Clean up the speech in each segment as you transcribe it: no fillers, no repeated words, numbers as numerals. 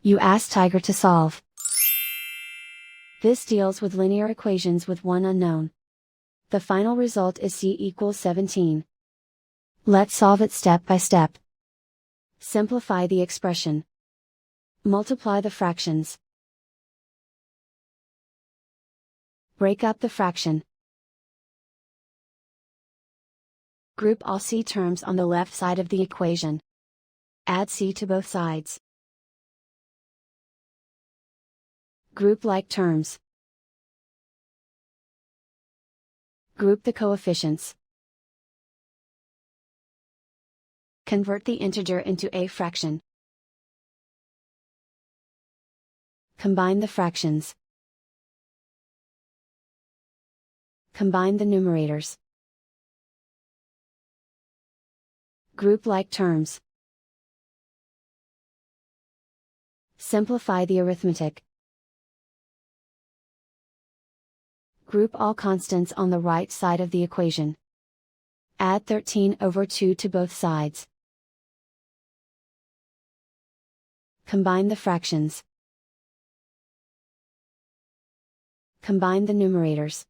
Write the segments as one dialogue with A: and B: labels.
A: You ask Tiger to solve. This deals with linear equations with one unknown. The final result is c equals 17. Let's solve it step by step. Simplify the expression. Multiply the fractions. Break up the fraction. Group all c terms on the left side of the equation. Add c to both sides. Group like terms. Group the coefficients. Convert the integer into a fraction. Combine the fractions. Combine the numerators. Group like terms. Simplify the arithmetic. Group all constants on the right side of the equation. Add 13 over 2 to both sides. Combine the fractions. Combine the numerators.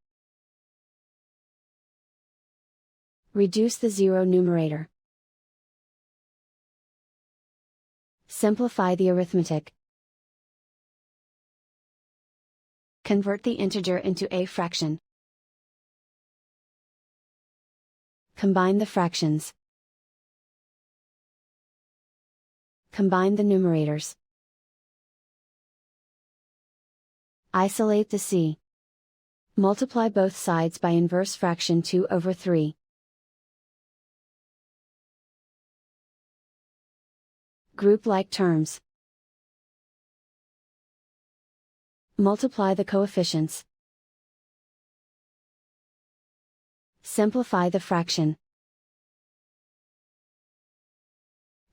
A: Reduce the zero numerator. Simplify the arithmetic. Convert the integer into a fraction. Combine the fractions. Combine the numerators. Isolate the c. Multiply both sides by inverse fraction 2 over 3. Group like terms. Multiply the coefficients. Simplify the fraction.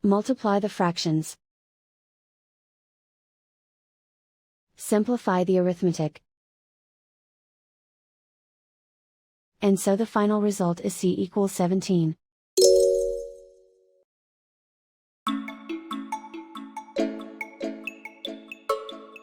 A: Multiply the fractions. Simplify the arithmetic. And so the final result is c equals 17.